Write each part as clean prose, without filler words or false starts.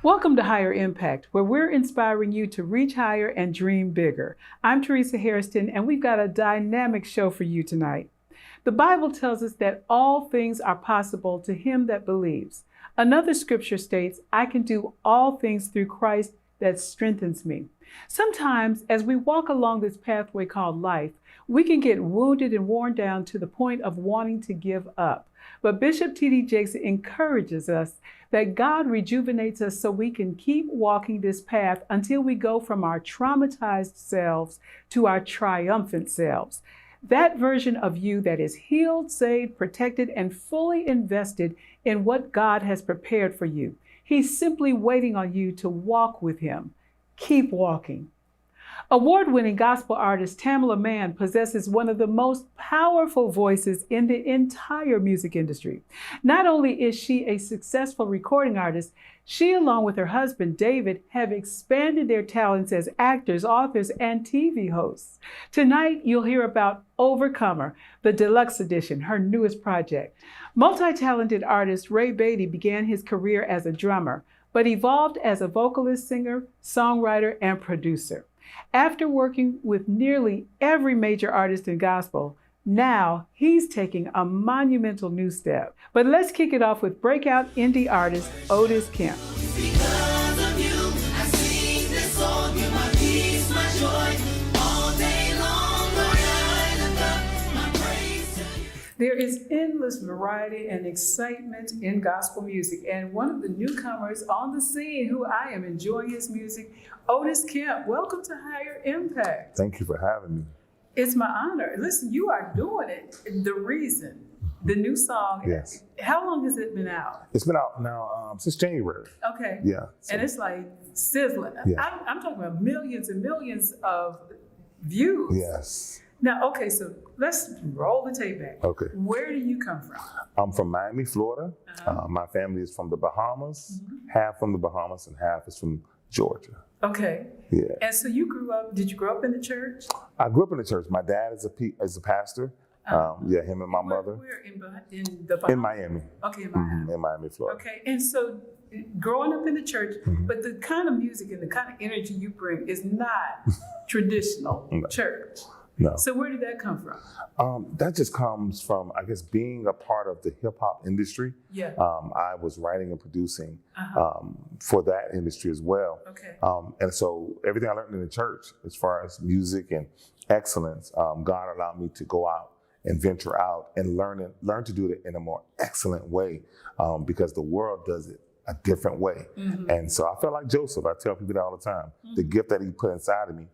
Welcome to Higher Impact, where we're inspiring you to reach higher and dream bigger. I'm Teresa Hairston, and we've got a dynamic show for you tonight. The Bible tells us that all things are possible to him that believes. Another scripture states, I can do all things through Christ that strengthens me. Sometimes, as we walk along this pathway called life, we can get wounded and worn down to the point of wanting to give up. But Bishop T.D. Jakes encourages us that God rejuvenates us so we can keep walking this path until we go from our traumatized selves to our triumphant selves. That version of you that is healed, saved, protected, and fully invested in what God has prepared for you. He's simply waiting on you to walk with him. Keep walking. Award-winning gospel artist Tamela Mann possesses one of the most powerful voices in the entire music industry. Not only is she a successful recording artist, she, along with her husband David, have expanded their talents as actors, authors, and TV hosts. Tonight, you'll hear about Overcomer, the deluxe edition, her newest project. Multi-talented artist Bady began his career as a drummer, but evolved as a vocalist, singer, songwriter, and producer. After working with nearly every major artist in gospel, now he's taking a monumental new step. But let's kick it off with breakout indie artist Otis Kemp. Because of you, I sing this song, you're my peace, my joy, all day long, Lord, I lift up my praise to you. There is endless variety and excitement in gospel music, and one of the newcomers on the scene who I am enjoying his music, Otis Kemp. Welcome to Higher Impact. Thank you for having me. It's my honor. Listen, you are doing it. The Reason, the new song. Yes. How long has it been out? It's been out now since January. Okay. Yeah. And it's like sizzling. Yeah. I'm talking about millions and millions of views. Yes. Now, okay, so let's roll the tape back. Okay. Where do you come from? I'm from Miami, Florida. My family is from the Bahamas, half from the Bahamas and half is from Georgia. Okay. Yeah. And so you did you grow up in the church? I grew up in the church. My dad is a pastor. Him and my mother. Where in the Bahamas? In Miami. Okay, in Miami. In Miami, Florida. Okay, and so growing up in the church, but the kind of music and the kind of energy you bring is not traditional church. No. So where did that come from? That just comes from, I guess, being a part of the hip hop industry. Yeah. I was writing and producing for that industry as well. Okay. And so everything I learned in the church, as far as music and excellence, God allowed me to go out and venture out and learn to do it in a more excellent way, because the world does it a different way. And so I felt like Joseph. I tell people that all the time. The gift that he put inside of me,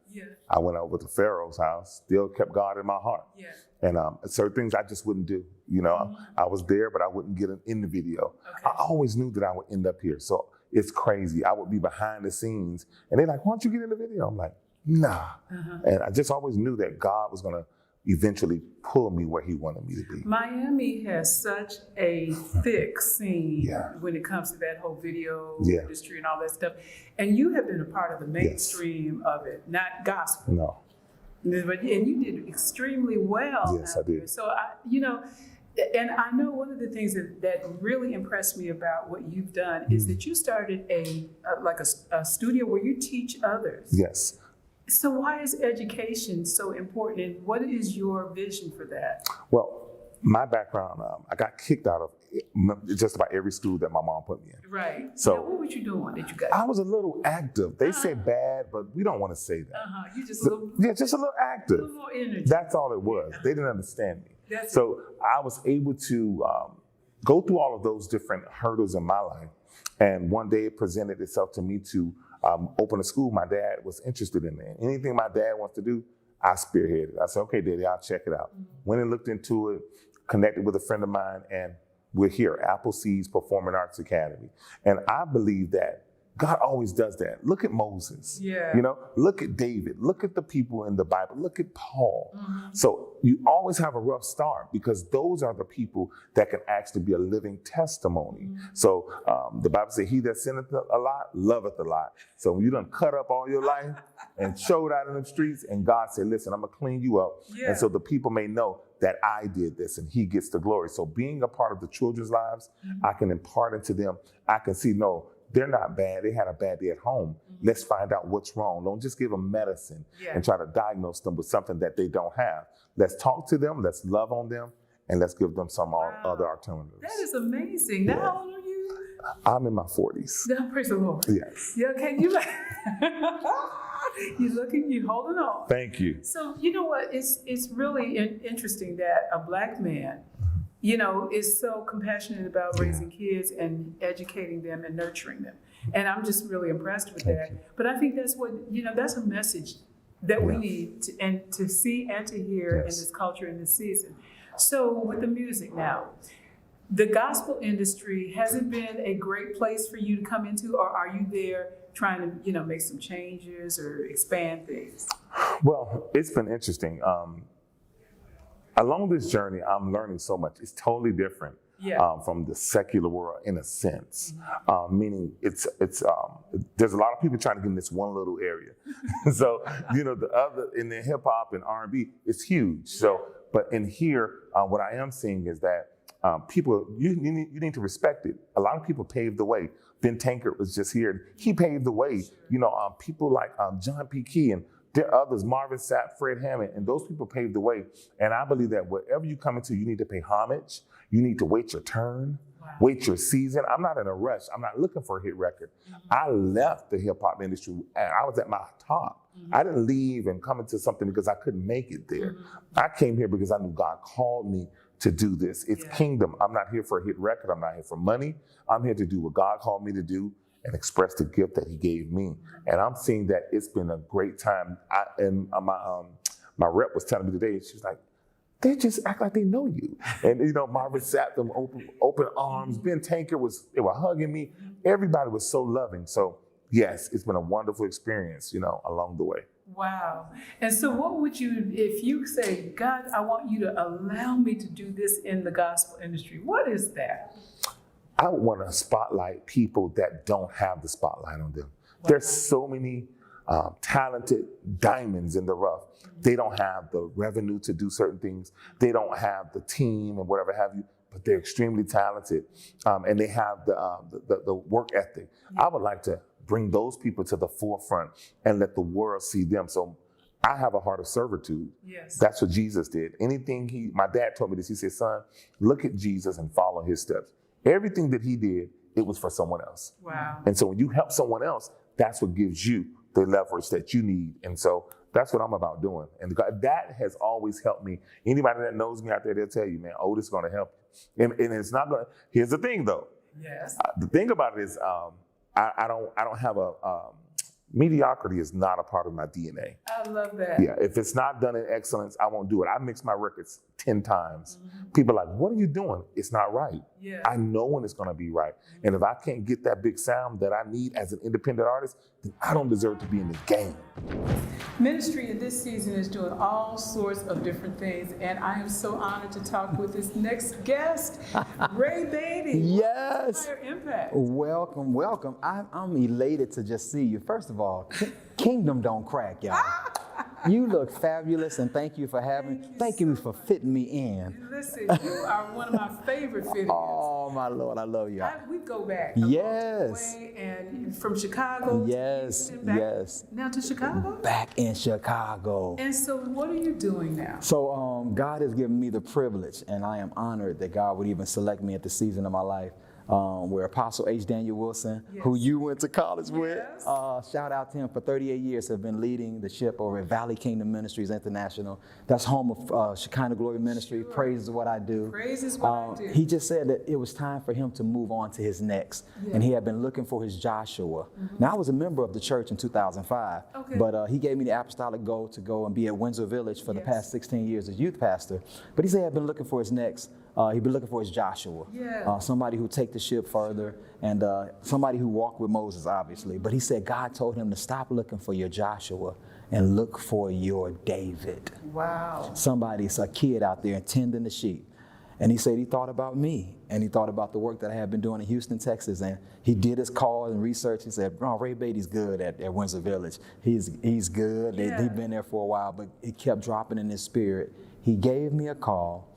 I went over to Pharaoh's house, still kept God in my heart. Yeah. And certain things I just wouldn't do. You know, I was there, but I wouldn't get in the video. Okay. I always knew that I would end up here. So it's crazy. I would be behind the scenes and they're like, why don't you get in the video? I'm like, nah. And I just always knew that God was going to eventually pull me where he wanted me to be. Miami has such a thick scene Yeah. when it comes to that whole video Yeah. industry and all that stuff. And you have been a part of the mainstream of it, not gospel. No. But, and you did extremely well. Yes, out I did. there. So, and I know one of the things that really impressed me about what you've done is that you started a studio where you teach others. Yes. So why is education so important, and what is your vision for that? Well, my background, I got kicked out of just about every school that my mom put me in. Right. So now, what were you doing that you got? I was a little active. They say bad, but we don't want to say that. You just Just a little active. a little more energy. That's all it was. They didn't understand me. That's So I was able to go through all of those different hurdles in my life. And one day it presented itself to me to open a school. My dad was interested in it. Anything my dad wants to do, I spearheaded. I said, okay, Daddy, I'll check it out. Went and looked into it, connected with a friend of mine, and we're here, Appleseed's Performing Arts Academy. And I believe that God always does that. Look at Moses. Yeah. You know, look at David. Look at the people in the Bible. Look at Paul. So you always have a rough start because those are the people that can actually be a living testimony. So the Bible says, he that sinneth a lot, loveth a lot. So when you done cut up all your life and showed out in the streets, and God said, listen, I'm going to clean you up. Yeah. And so the people may know that I did this and he gets the glory. So being a part of the children's lives, I can impart into them. I can see, no, they're not bad. They had a bad day at home. Let's find out what's wrong. Don't just give them medicine and try to diagnose them with something that they don't have. Let's talk to them. Let's love on them. And let's give them some other alternatives. That is amazing. Now, how old are you? I'm in my 40s. Yeah, praise the Lord. Yes. Yeah, okay, you're holding on. Thank you. So, you know what? It's really interesting that a Black man, you know, is so compassionate about raising kids and educating them and nurturing them. And I'm just really impressed with that. But I think that's what, you know, that's a message that we need to see and to hear in this culture in this season. So with the music now, the gospel industry, has it been a great place for you to come into, or are you there trying to, you know, make some changes or expand things? Well, it's been interesting. Along this journey, I'm learning so much. It's totally different from the secular world in a sense. Meaning it's there's a lot of people trying to get in this one little area. So, you know, the other in the hip hop and R&B, it's huge. So, but in here, what I am seeing is that people, you need to respect it. A lot of people paved the way. Ben Tankard was just here. He paved the way. You know, people like John P. Key and there are others, Marvin Sapp, Fred Hammond, and those people paved the way. And I believe that wherever you come into, you need to pay homage. You need to wait your turn, wait your season. I'm not in a rush. I'm not looking for a hit record. I left the hip hop industry and I was at my top. I didn't leave and come into something because I couldn't make it there. I came here because I knew God called me to do this. It's kingdom. I'm not here for a hit record. I'm not here for money. I'm here to do what God called me to do and express the gift that he gave me. And I'm seeing that it's been a great time. My rep was telling me today, she was like, they just act like they know you. And, you know, Marvin Sapp, them open arms. Ben Tankard they were hugging me. Everybody was so loving. So yes, it's been a wonderful experience, you know, along the way. Wow. And so what would you, if you say, God, I want you to allow me to do this in the gospel industry, what is that? I would want to spotlight people that don't have the spotlight on them. There's so many talented diamonds in the rough. They don't have the revenue to do certain things. They don't have the team and whatever have you, but they're extremely talented. And they have the work ethic. I would like to bring those people to the forefront and let the world see them. So I have a heart of servitude. Yes. That's what Jesus did. My dad told me this. He said, son, look at Jesus and follow his steps. Everything that he did, it was for someone else. Wow. And so when you help someone else, that's what gives you the leverage that you need. And so that's what I'm about doing. And that has always helped me. Anybody that knows me out there, they'll tell you, man, Otis is going to help you. And it's not going to, here's the thing though. Yes. The thing about it is I don't have mediocrity is not a part of my DNA. I love that. Yeah, if it's not done in excellence, I won't do it. I mix my records 10 times. People are like, what are you doing? It's not right. Yeah. I know when it's going to be right. And if I can't get that big sound that I need as an independent artist, then I don't deserve to be in the game. Ministry in this season is doing all sorts of different things, and I am so honored to talk with this next guest, Ray Bady. Yes. Fire Impact. Welcome, welcome. I'm elated to just see you. First of all, kingdom don't crack, y'all. You look fabulous, and thank you for having. Thank you for fitting me in. Listen, you are one of my favorite fittings. Oh my Lord, I love you. We go back. Yes. Way, and from Chicago. Yes, to back yes. Now to Chicago. Back in Chicago. And so, what are you doing now? So God has given me the privilege, and I am honored that God would even select me at the season of my life. Where Apostle H. Daniel Wilson, who you went to college with, shout out to him, for 38 years have been leading the ship over at Valley Kingdom Ministries International. That's home of Shekinah Glory Ministry. Praise is what I do. Praise is what I do. He just said that it was time for him to move on to his next. And he had been looking for his Joshua. Now, I was a member of the church in 2005, but he gave me the apostolic goal to go and be at Windsor Village for the past 16 years as youth pastor. But he said he had been looking for his next. He'd been looking for his Joshua, somebody who take the ship further, and somebody who walked with Moses, obviously. But he said God told him to stop looking for your Joshua and look for your David. Wow. Somebody's a kid out there tending the sheep. And he said he thought about me, and he thought about the work that I had been doing in Houston, Texas. And he did his call and research. He said, oh, Ray Bady's good at Windsor Village. He's good. He'd been there for a while, but it kept dropping in his spirit. He gave me a call.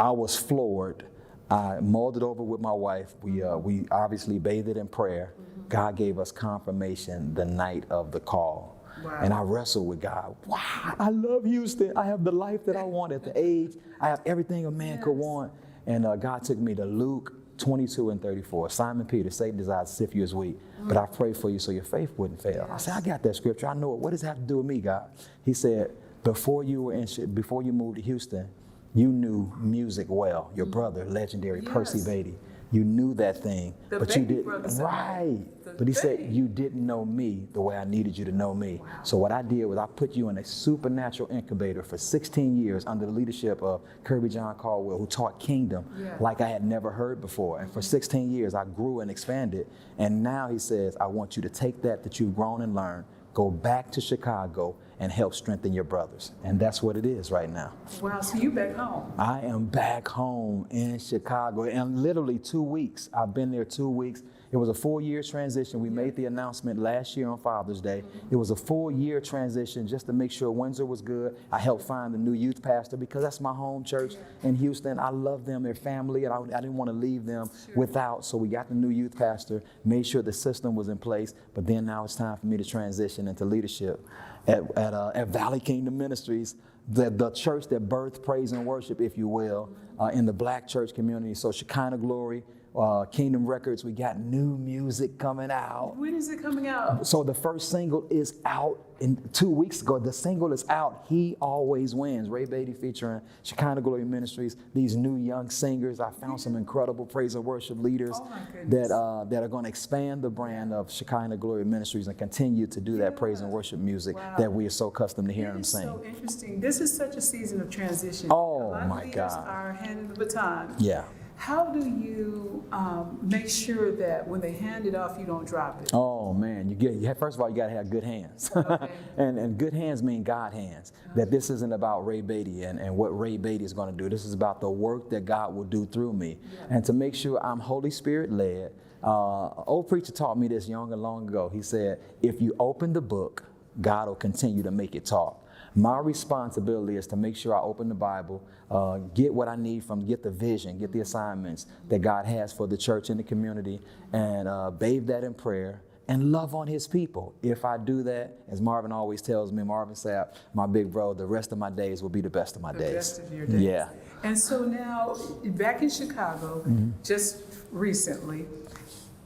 I was floored. I mulled it over with my wife. We obviously bathed it in prayer. God gave us confirmation the night of the call. Wow. And I wrestled with God. Wow, I love Houston. I have the life that I want at the age. I have everything a man could want. And God took me to Luke 22:34. Simon Peter, Satan desires to sift you as wheat, but I pray for you so your faith wouldn't fail. I said, I got that scripture. I know it. What does that have to do with me, God? He said, before you moved to Houston, you knew music well. Your brother, legendary Percy Bady. You knew that thing, but you didn't. Right. But he said, you didn't know me the way I needed you to know me. Wow. So what I did was I put you in a supernatural incubator for 16 years under the leadership of Kirby John Caldwell, who taught kingdom like I had never heard before. And for 16 years, I grew and expanded. And now he says, I want you to take that you've grown and learned, go back to Chicago and help strengthen your brothers. And that's what it is right now. Wow, so you back home. I am back home in Chicago. And literally 2 weeks. I've been there 2 weeks. It was a 4-year transition. We made the announcement last year on Father's Day. It was a 4-year transition just to make sure Windsor was good. I helped find the new youth pastor because that's my home church in Houston. I love them, their family, and I didn't want to leave them without. So we got the new youth pastor, made sure the system was in place. But then now it's time for me to transition into leadership at Valley Kingdom Ministries, the church that birthed praise and worship, if you will, in the black church community. So Shekinah Glory, Kingdom Records, we got new music coming out. When is it coming out? So the first single is out 2 weeks ago. The single is out, He Always Wins. Ray Bady featuring Shekinah Glory Ministries, these new young singers. I found some incredible praise and worship leaders that are going to expand the brand of Shekinah Glory Ministries and continue to do that praise and worship music that we are so accustomed to hearing them sing. So interesting. This is such a season of transition. Oh, a lot my of leaders God. are handing the baton. Yeah. How do you make sure that when they hand it off, you don't drop it? Oh man, first of all, you got to have good hands. Okay. and good hands mean God hands. That this isn't about Ray Bady and what Ray Bady is going to do. This is about the work that God will do through me. And to make sure I'm Holy Spirit led. Old preacher taught me this young and long ago. He said, if you open the book, God will continue to make it talk. My responsibility is to make sure I open the Bible, get what I need get the vision, get the assignments that God has for the church and the community, and bathe that in prayer and love on His people. If I do that, as Marvin always tells me, Marvin Sapp, my big bro, the rest of my days will be the best of my days. The best of your days. Yeah. And so now, back in Chicago, just recently,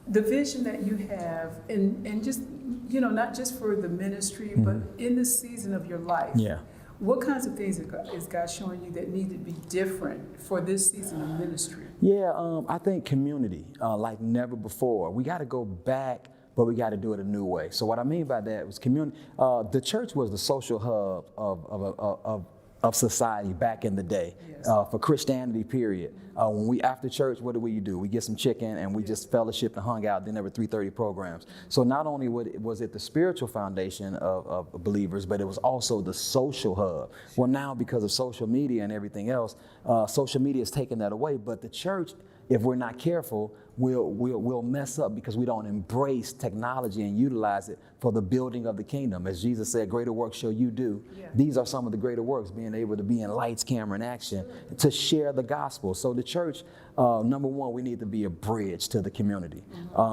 the vision that you have, and just, not just for the ministry, but in the season of your life. Yeah. What kinds of things is God showing you that need to be different for this season of ministry? Yeah, I think community, like never before. We got to go back, but we got to do it a new way. So what I mean by that was community. The church was the social hub of society back in the day, for Christianity, period. When we, after church, what do? We get some chicken and we just fellowship and hung out. Then there were 3:30 programs. So not only was it the spiritual foundation of believers, but it was also the social hub. Well, now because of social media and everything else, social media has taken that away. But the church, if we're not careful, we'll mess up because we don't embrace technology and utilize it for the building of the kingdom. As Jesus said, greater works shall you do. Yeah. These are some of the greater works, being able to be in lights, camera, and action, to share the gospel. So the church, number one, we need to be a bridge to the community.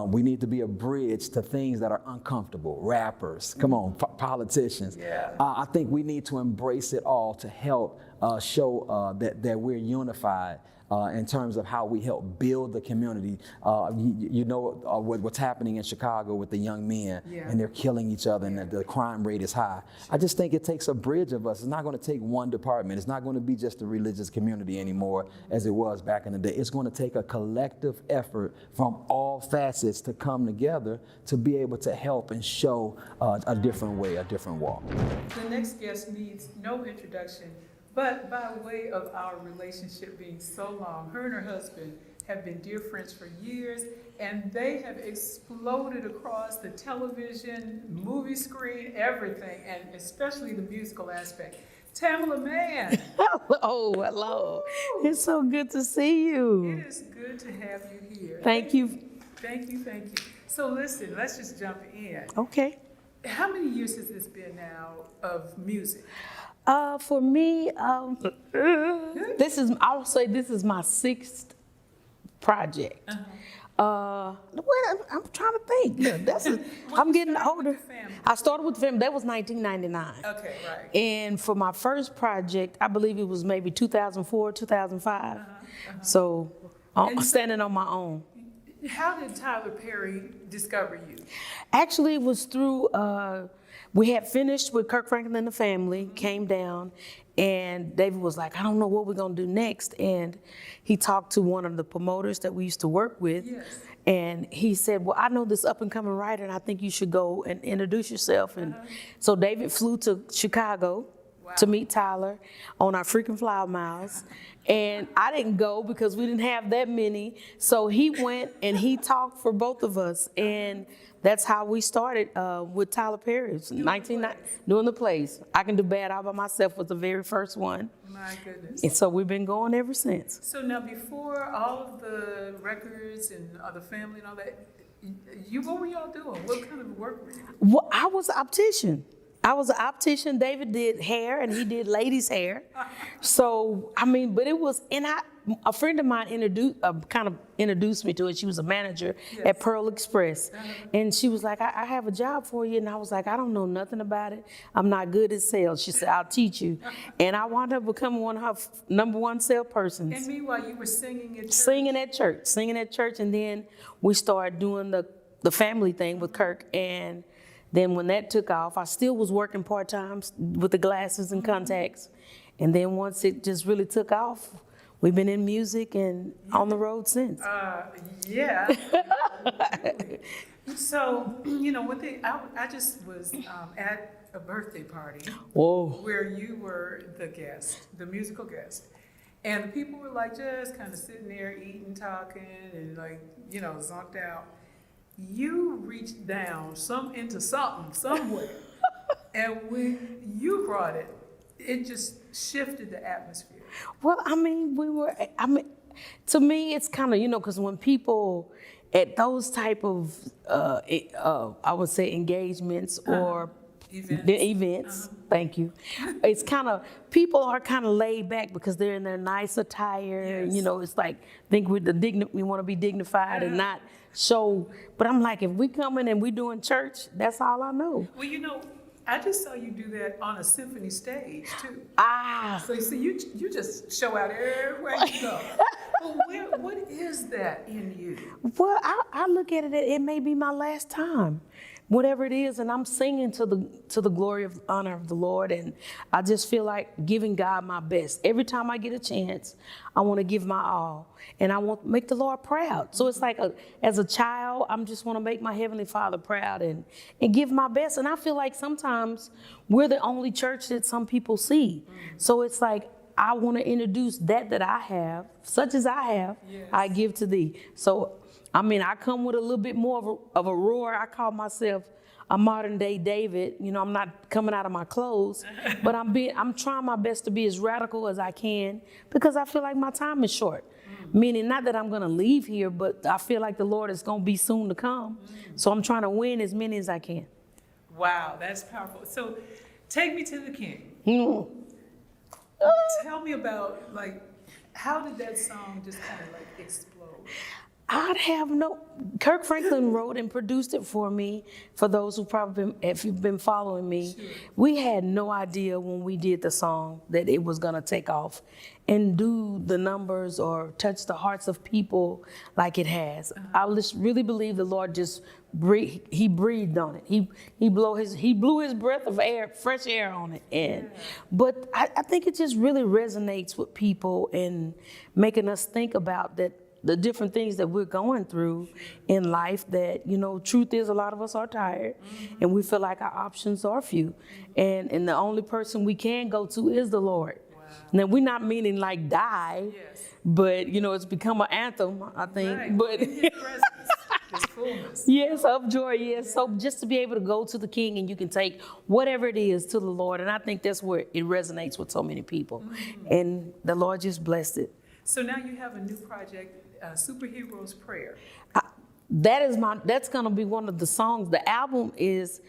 We need to be a bridge to things that are uncomfortable. Rappers, come on, politicians. Yeah. I think we need to embrace it all to help show that we're unified. In terms of how we help build the community. What's happening in Chicago with the young men, and they're killing each other, and the crime rate is high. I just think it takes a bridge of us. It's not going to take one department. It's not going to be just a religious community anymore as it was back in the day. It's going to take a collective effort from all facets to come together to be able to help and show a different way, a different walk. The next guest needs no introduction. But by way of our relationship being so long, her and her husband have been dear friends for years, and they have exploded across the television, movie screen, everything, and especially the musical aspect. Tamela Mann. Oh, hello. It's so good to see you. It is good to have you here. Thank you. Thank you. So listen, let's just jump in. Okay. How many years has this been now of music? For me, I would say this is my sixth project. Well, I'm trying to think. Look, I'm getting older. I started with the family. That was 1999. Okay, right. And for my first project, I believe it was maybe 2004, 2005. So I'm standing on my own. How did Tyler Perry discover you? Actually, it was through, we had finished with Kirk Franklin and the Family, came down, and David was like, I don't know what we're gonna do next. And he talked to one of the promoters that we used to work with. Yes. And he said, well, I know this up and coming writer, and I think you should go and introduce yourself. And so David flew to Chicago to meet Tyler on our freaking flower miles. And I didn't go because we didn't have that many. So he went and he talked for both of us. And that's how we started with Tyler Perry. Doing the plays. I Can Do Bad All By Myself was the very first one. My goodness. And so we've been going ever since. So now, before all of the records and the family and all that, what were y'all doing? What kind of work were you doing? Well, I was an optician. David did hair and he did ladies' hair. So, I mean, but it was, and a friend of mine introduced me to it. She was a manager at Pearl Express. And she was like, I have a job for you. And I was like, I don't know nothing about it. I'm not good at sales. She said, I'll teach you. And I wound up becoming one of her number one salespersons. And meanwhile, you were singing at church? Singing at church. And then we started doing the family thing with Kirk. And then when that took off, I still was working part-time with the glasses and contacts. And then once it just really took off, we've been in music and on the road since. Yeah. So, one thing, I just was at a birthday party where you were the guest, the musical guest. And the people were like just kind of sitting there eating, talking, and like, zonked out. You reached down into something somewhere, and when you brought it, it just shifted the atmosphere. Well, to me, it's kind of, because when people at those type of, I would say engagements or events. Thank you. It's kind of, people are kind of laid back because they're in their nice attire. Yes. It's like, we want to be dignified and not show. But I'm like, if we coming and we doing church, that's all I know. Well, I just saw you do that on a symphony stage too. So you just show out everywhere you go. But what is that in you? Well, I look at it, it may be my last time, whatever it is, and I'm singing to the glory of honor of the Lord, and I just feel like giving God my best. Every time I get a chance, I want to give my all, and I want to make the Lord proud. So it's like, as a child, I just want to make my Heavenly Father proud and give my best. And I feel like sometimes we're the only church that some people see. So it's like, I want to introduce that I have, such as I have, I give to thee. So, I come with a little bit more of a roar. I call myself a modern day David. I'm not coming out of my clothes, but I'm trying my best to be as radical as I can because I feel like my time is short. Meaning not that I'm going to leave here, but I feel like the Lord is going to be soon to come. So I'm trying to win as many as I can. Wow, that's powerful. So take me to the King. Tell me about, how did that song just kind of explode? Kirk Franklin wrote and produced it for me. For those who probably, if you've been following me, we had no idea when we did the song that it was gonna take off and do the numbers or touch the hearts of people like it has. I just really believe the Lord just he breathed on it. He blew his breath of air, fresh air on it. But I think it just really resonates with people and making us think about that. The different things that we're going through in life that, truth is a lot of us are tired and we feel like our options are few. And the only person we can go to is the Lord. Wow. Now, we're not meaning die, but, it's become an anthem, I think. Right. But in His presence, His fullness. Yes, of joy, yes. So just to be able to go to the King and you can take whatever it is to the Lord. And I think that's where it resonates with so many people. And the Lord just blessed it. So now you have a new project, Superhero's Prayer. that's gonna be one of the songs. The album is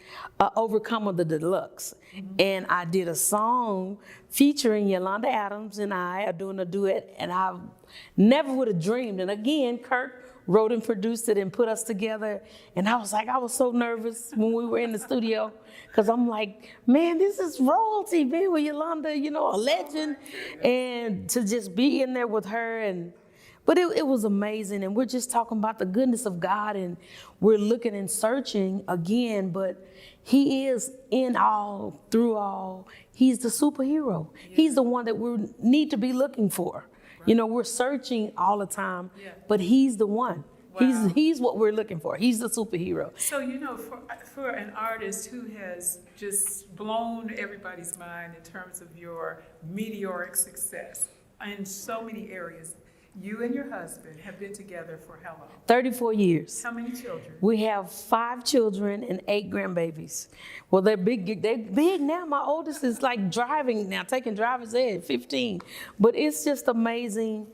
Overcomer the Deluxe. And I did a song featuring Yolanda Adams and I are doing a duet, and I never would have dreamed. And again, Kirk wrote and produced it and put us together. And I was so nervous when we were in the studio, because I'm like, man, this is royalty, man, with Yolanda, you know, a legend. And to just be in there with her, but it was amazing. And we're just talking about the goodness of God, and we're looking and searching again, but he is in all, through all. He's the superhero. He's the one that we need to be looking for. You know, we're searching all the time, but he's the one. Wow. He's what we're looking for. He's the superhero. So, you know, for an artist who has just blown everybody's mind in terms of your meteoric success in so many areas, you and your husband have been together for how long? 34 years. How many children? We have 5 children and 8 grandbabies. Well, they're big. They're big now. My oldest is like driving now, taking driver's ed, 15. But it's just amazing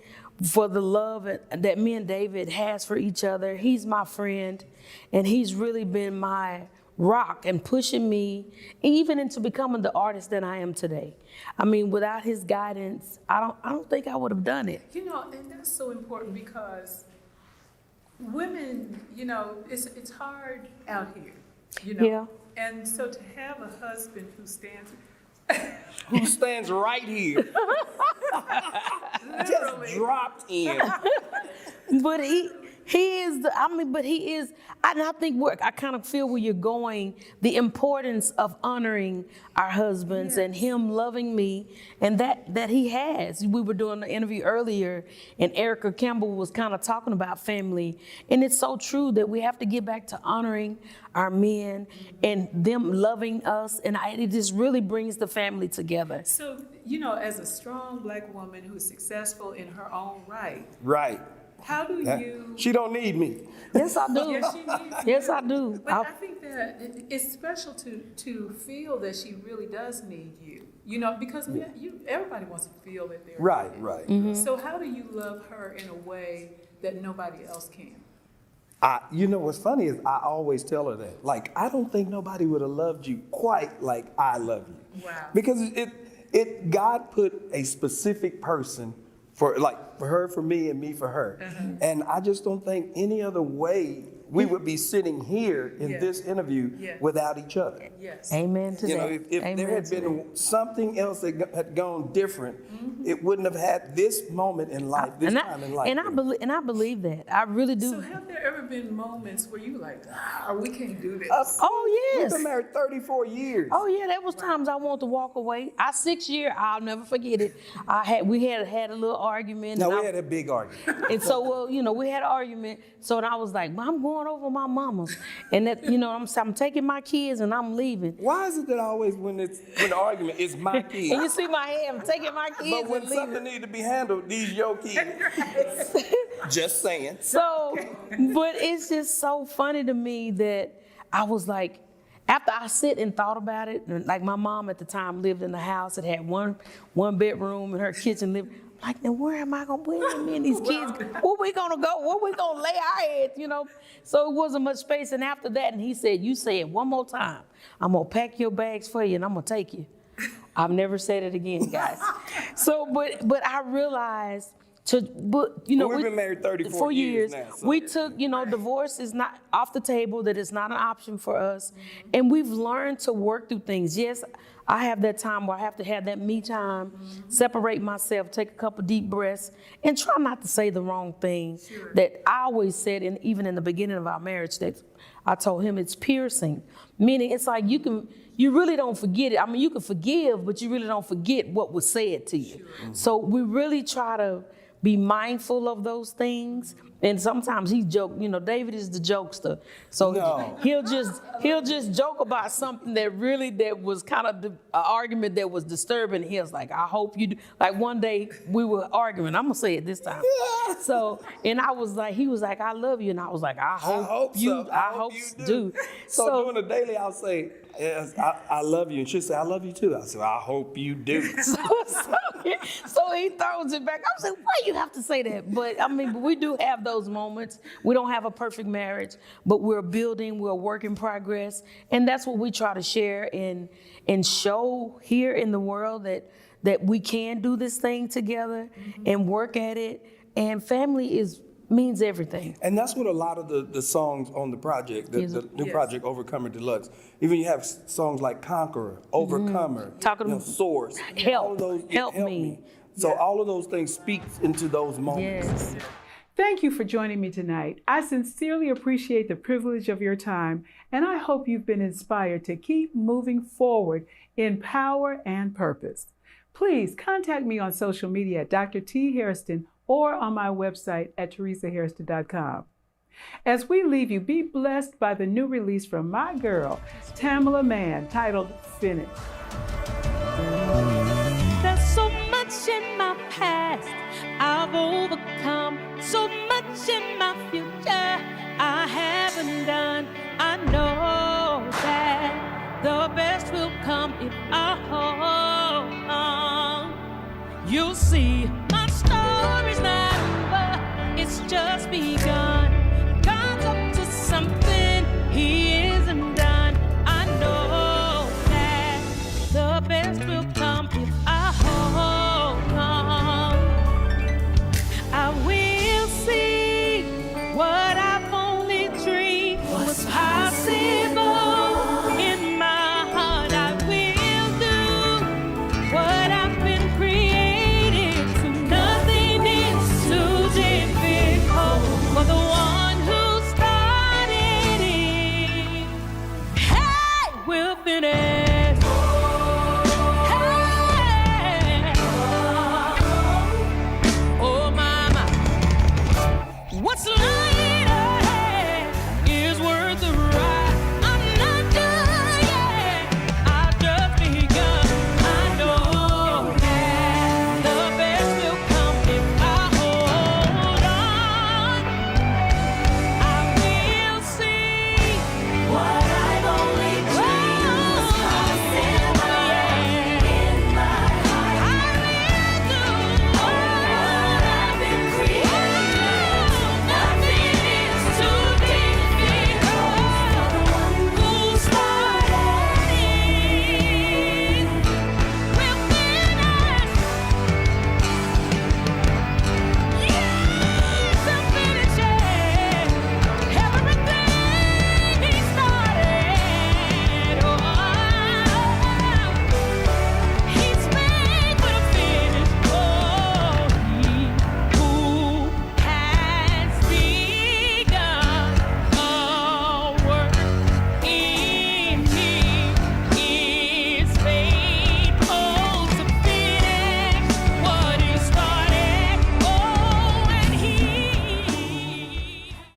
for the love that me and David has for each other. He's my friend, and he's really been my rock and pushing me even into becoming the artist that I am today. I mean, without his guidance, I don't think I would have done it. You know, and that's so important, because women, you know, it's hard out here, you know. Yeah. And so to have a husband who stands right here. Just dropped in. But he is, and I think I kind of feel where you're going, the importance of honoring our husbands and him loving me, and that he has. We were doing an interview earlier, and Erica Campbell was kind of talking about family, and it's so true that we have to get back to honoring our men and them loving us, and it just really brings the family together. So, you know, as a strong Black woman who's successful in her own right, Right. how do you... She don't need me. Yes, I do. Yes, she needs you. Yes, I do. But I think that it's special to feel that she really does need you. You know, because everybody wants to feel that they're Right, needed. right. Mm-hmm. So how do you love her in a way that nobody else can? You know what's funny is I always tell her that. Like, I don't think nobody would have loved you quite like I love you. Wow. Because God put a specific person for her, for me, and me for her. Uh-huh. And I just don't think any other way we would be sitting here in this interview without each other. Yes. Amen to You know, that. if there had been something else that had gone different, it wouldn't have had this moment in life, this time in life. And I believe that. I really do. So have there ever been moments where you were like, we can't do this? Oh, yes. We've been married 34 years. Oh yeah, there was times I wanted to walk away. Our 6th year, I'll never forget it. We had a little argument. No, and we had a big argument. And so, well, you know, we had an argument. So I was like, well, I'm going over my mama's, and that, you know, I'm taking my kids and I'm leaving. Why is it that always when the argument is my kids? And you see my hand, I'm taking my kids But when and leaving. something needs to be handled, these your kids. Just saying. So, but it's just so funny to me that I was like, after I sit and thought about it, and like my mom at the time lived in the house that had one bedroom and her kitchen lived. Like, now where am I gonna put me and these kids? Where we gonna go? Where we gonna lay our heads? You know. So it wasn't much space. And after that, and he said, "You say it one more time. I'm gonna pack your bags for you, and I'm gonna take you." I've never said it again, guys. So, but I realized. We've been married 34 years now. So. We took, divorce is not off the table, that it's not an option for us. And we've learned to work through things. Yes, I have that time where I have to have that me time, separate myself, take a couple deep breaths, and try not to say the wrong thing. Sure. That I always said, even in the beginning of our marriage, that I told him it's piercing. Meaning it's like you really don't forget it. I mean, you can forgive, but you really don't forget what was said to you. Sure. So we really try to be mindful of those things. And sometimes he joke, David is the jokester. So he'll just joke about something that was kind of an argument that was disturbing. He was like, I hope you do. Like one day we were arguing. I'm gonna say it this time. So, and he was like, I love you. And I was like, I hope you do. So during the daily, I'll say, yes, I love you. And she'll say, I love you too. I said, I hope you do. So So he throws it back. I was like, why you have to say that? But I mean, we do have those moments. We don't have a perfect marriage, but we're building, we're a work in progress. And that's what we try to share and show here in the world, that we can do this thing together and work at it. And family means everything. And that's what a lot of the songs on the project, the new project, Overcomer Deluxe. Even you have songs like Conqueror, Overcomer, Source. Help, all of those, help me. So all of those things speak into those moments. Yes. Thank you for joining me tonight. I sincerely appreciate the privilege of your time, and I hope you've been inspired to keep moving forward in power and purpose. Please contact me on social media at Dr. T. Hairston or on my website at teresahairston.com. As we leave you, be blessed by the new release from my girl, Tamela Mann, titled Finish. There's so much in my past I've overcome, so much in my future I haven't done. I know that the best will come if I hold on. You'll see my story's not over, it's just begun. God's up to something he isn't done. I know that the best will come if I hold on. I will see what I've only dreamed was possible. In my heart I will do what I've been created to. Nothing is too difficult for the one who started it. Hey, we'll finish. Hey. Oh, mama, what's love?